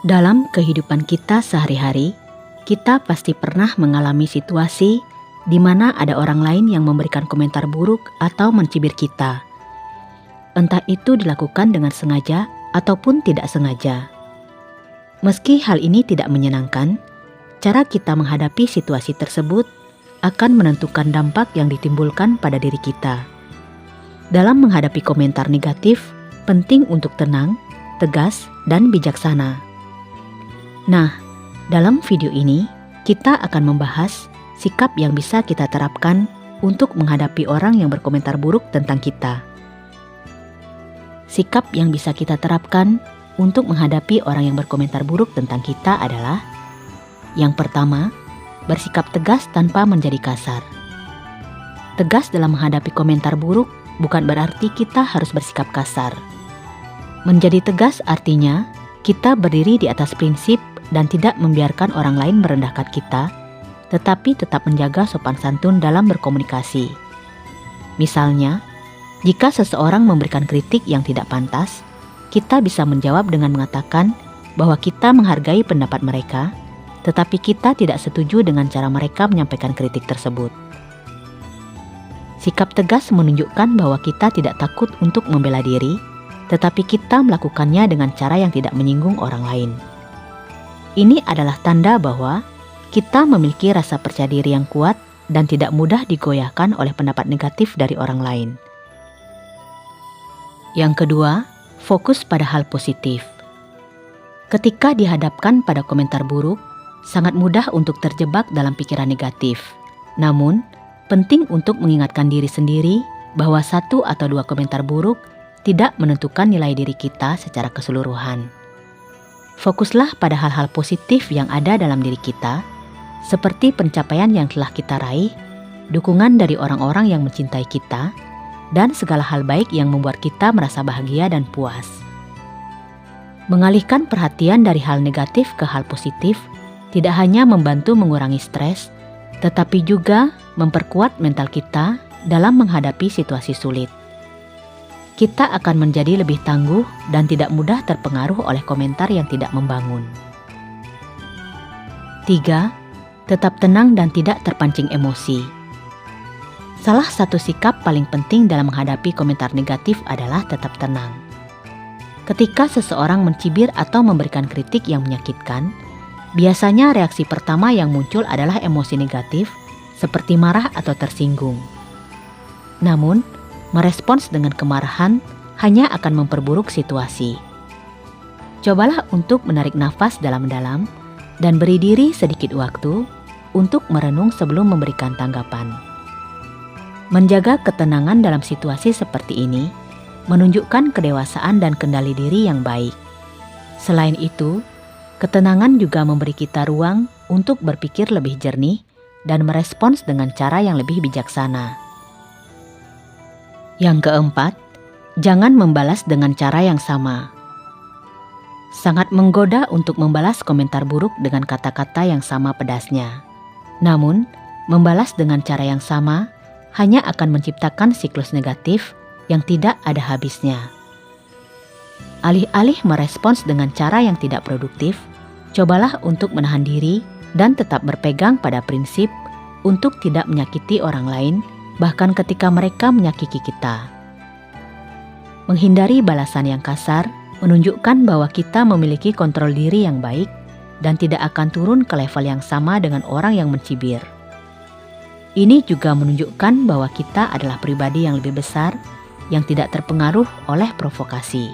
Dalam kehidupan kita sehari-hari, kita pasti pernah mengalami situasi di mana ada orang lain yang memberikan komentar buruk atau mencibir kita. Entah itu dilakukan dengan sengaja ataupun tidak sengaja. Meski hal ini tidak menyenangkan, cara kita menghadapi situasi tersebut akan menentukan dampak yang ditimbulkan pada diri kita. Dalam menghadapi komentar negatif, penting untuk tenang, tegas, dan bijaksana. Nah, dalam video ini kita akan membahas sikap yang bisa kita terapkan untuk menghadapi orang yang berkomentar buruk tentang kita. Sikap yang bisa kita terapkan untuk menghadapi orang yang berkomentar buruk tentang kita adalah: yang pertama, bersikap tegas tanpa menjadi kasar. Tegas dalam menghadapi komentar buruk bukan berarti kita harus bersikap kasar. Menjadi tegas artinya kita berdiri di atas prinsip dan tidak membiarkan orang lain merendahkan kita, tetapi tetap menjaga sopan santun dalam berkomunikasi. Misalnya, jika seseorang memberikan kritik yang tidak pantas, kita bisa menjawab dengan mengatakan bahwa kita menghargai pendapat mereka, tetapi kita tidak setuju dengan cara mereka menyampaikan kritik tersebut. Sikap tegas menunjukkan bahwa kita tidak takut untuk membela diri, tetapi kita melakukannya dengan cara yang tidak menyinggung orang lain. Ini adalah tanda bahwa kita memiliki rasa percaya diri yang kuat dan tidak mudah digoyahkan oleh pendapat negatif dari orang lain. Yang kedua, fokus pada hal positif. Ketika dihadapkan pada komentar buruk, sangat mudah untuk terjebak dalam pikiran negatif. Namun, penting untuk mengingatkan diri sendiri bahwa 1 atau 2 komentar buruk tidak menentukan nilai diri kita secara keseluruhan. Fokuslah pada hal-hal positif yang ada dalam diri kita, seperti pencapaian yang telah kita raih, dukungan dari orang-orang yang mencintai kita, dan segala hal baik yang membuat kita merasa bahagia dan puas. Mengalihkan perhatian dari hal negatif ke hal positif tidak hanya membantu mengurangi stres, tetapi juga memperkuat mental kita dalam menghadapi situasi sulit. Kita akan menjadi lebih tangguh dan tidak mudah terpengaruh oleh komentar yang tidak membangun. 3. Tetap tenang dan tidak terpancing emosi. Salah satu sikap paling penting dalam menghadapi komentar negatif adalah tetap tenang. Ketika seseorang mencibir atau memberikan kritik yang menyakitkan, biasanya reaksi pertama yang muncul adalah emosi negatif, seperti marah atau tersinggung. Namun, merespons dengan kemarahan hanya akan memperburuk situasi. Cobalah untuk menarik nafas dalam-dalam dan beri diri sedikit waktu untuk merenung sebelum memberikan tanggapan. Menjaga ketenangan dalam situasi seperti ini menunjukkan kedewasaan dan kendali diri yang baik. Selain itu, ketenangan juga memberi kita ruang untuk berpikir lebih jernih dan merespons dengan cara yang lebih bijaksana. Yang keempat, jangan membalas dengan cara yang sama. Sangat menggoda untuk membalas komentar buruk dengan kata-kata yang sama pedasnya. Namun, membalas dengan cara yang sama hanya akan menciptakan siklus negatif yang tidak ada habisnya. Alih-alih merespons dengan cara yang tidak produktif, cobalah untuk menahan diri dan tetap berpegang pada prinsip untuk tidak menyakiti orang lain, bahkan ketika mereka menyakiti kita. Menghindari balasan yang kasar menunjukkan bahwa kita memiliki kontrol diri yang baik dan tidak akan turun ke level yang sama dengan orang yang mencibir. Ini juga menunjukkan bahwa kita adalah pribadi yang lebih besar yang tidak terpengaruh oleh provokasi.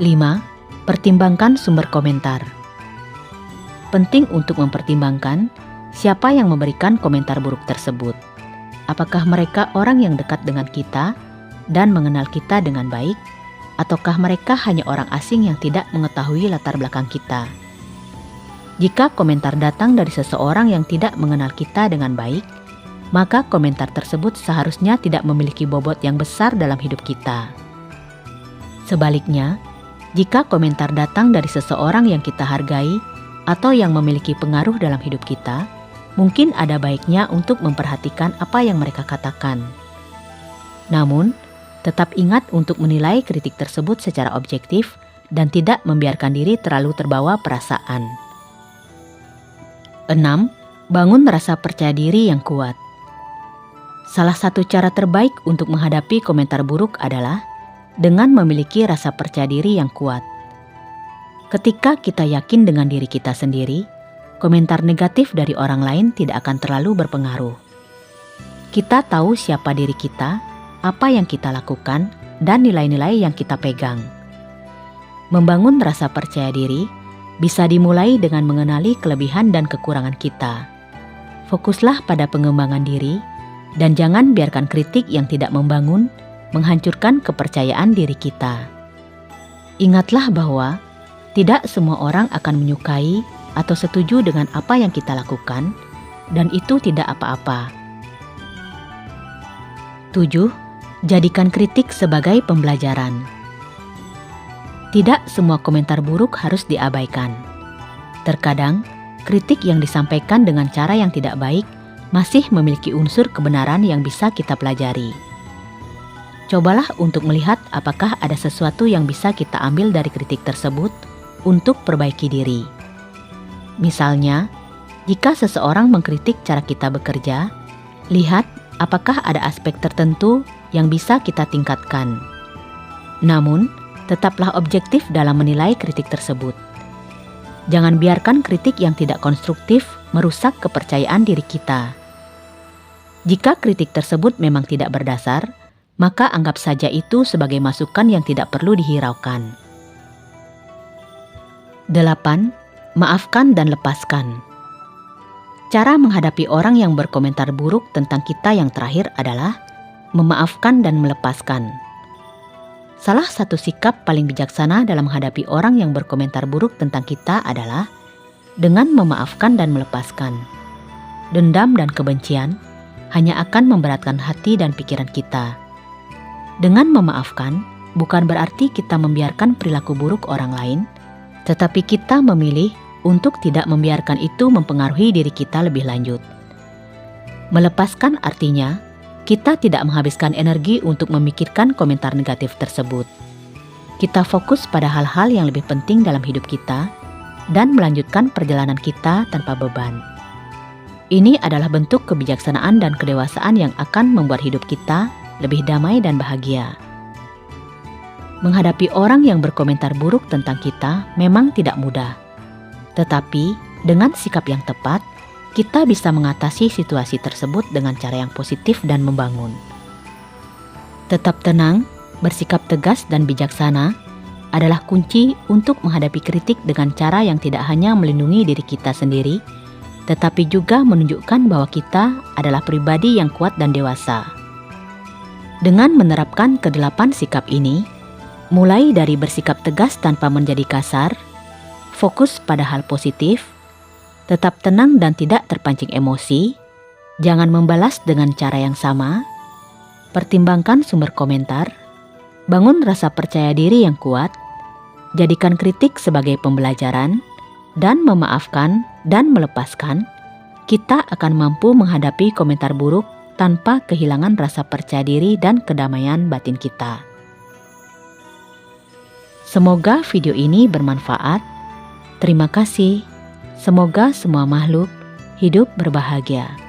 5. Pertimbangkan sumber komentar. Penting untuk mempertimbangkan siapa yang memberikan komentar buruk tersebut. Apakah mereka orang yang dekat dengan kita dan mengenal kita dengan baik, ataukah mereka hanya orang asing yang tidak mengetahui latar belakang kita? Jika komentar datang dari seseorang yang tidak mengenal kita dengan baik, maka komentar tersebut seharusnya tidak memiliki bobot yang besar dalam hidup kita. Sebaliknya, jika komentar datang dari seseorang yang kita hargai atau yang memiliki pengaruh dalam hidup kita, mungkin ada baiknya untuk memperhatikan apa yang mereka katakan. Namun, tetap ingat untuk menilai kritik tersebut secara objektif dan tidak membiarkan diri terlalu terbawa perasaan. 6. Bangun rasa percaya diri yang kuat. Salah satu cara terbaik untuk menghadapi komentar buruk adalah dengan memiliki rasa percaya diri yang kuat. Ketika kita yakin dengan diri kita sendiri, komentar negatif dari orang lain tidak akan terlalu berpengaruh. Kita tahu siapa diri kita, apa yang kita lakukan, dan nilai-nilai yang kita pegang. Membangun rasa percaya diri bisa dimulai dengan mengenali kelebihan dan kekurangan kita. Fokuslah pada pengembangan diri dan jangan biarkan kritik yang tidak membangun menghancurkan kepercayaan diri kita. Ingatlah bahwa tidak semua orang akan menyukai atau setuju dengan apa yang kita lakukan, dan itu tidak apa-apa. 7. Jadikan kritik sebagai pembelajaran. Tidak semua komentar buruk harus diabaikan. Terkadang, kritik yang disampaikan dengan cara yang tidak baik masih memiliki unsur kebenaran yang bisa kita pelajari. Cobalah untuk melihat apakah ada sesuatu yang bisa kita ambil dari kritik tersebut untuk perbaiki diri. Misalnya, jika seseorang mengkritik cara kita bekerja, lihat apakah ada aspek tertentu yang bisa kita tingkatkan. Namun, tetaplah objektif dalam menilai kritik tersebut. Jangan biarkan kritik yang tidak konstruktif merusak kepercayaan diri kita. Jika kritik tersebut memang tidak berdasar, maka anggap saja itu sebagai masukan yang tidak perlu dihiraukan. 8. Maafkan dan lepaskan. Cara menghadapi orang yang berkomentar buruk tentang kita yang terakhir adalah memaafkan dan melepaskan. Salah satu sikap paling bijaksana dalam menghadapi orang yang berkomentar buruk tentang kita adalah dengan memaafkan dan melepaskan. Dendam dan kebencian hanya akan memberatkan hati dan pikiran kita. Dengan memaafkan, bukan berarti kita membiarkan perilaku buruk orang lain, tetapi kita memilih untuk tidak membiarkan itu mempengaruhi diri kita lebih lanjut. Melepaskan artinya kita tidak menghabiskan energi untuk memikirkan komentar negatif tersebut. Kita fokus pada hal-hal yang lebih penting dalam hidup kita dan melanjutkan perjalanan kita tanpa beban. Ini adalah bentuk kebijaksanaan dan kedewasaan yang akan membuat hidup kita lebih damai dan bahagia. Menghadapi orang yang berkomentar buruk tentang kita memang tidak mudah. Tetapi dengan sikap yang tepat, kita bisa mengatasi situasi tersebut dengan cara yang positif dan membangun. Tetap tenang, bersikap tegas dan bijaksana adalah kunci untuk menghadapi kritik dengan cara yang tidak hanya melindungi diri kita sendiri, tetapi juga menunjukkan bahwa kita adalah pribadi yang kuat dan dewasa. Dengan menerapkan ke-8 sikap ini, mulai dari bersikap tegas tanpa menjadi kasar, fokus pada hal positif, tetap tenang dan tidak terpancing emosi, jangan membalas dengan cara yang sama, pertimbangkan sumber komentar, bangun rasa percaya diri yang kuat, jadikan kritik sebagai pembelajaran, dan memaafkan dan melepaskan, kita akan mampu menghadapi komentar buruk tanpa kehilangan rasa percaya diri dan kedamaian batin kita. Semoga video ini bermanfaat. Terima kasih. Semoga semua makhluk hidup berbahagia.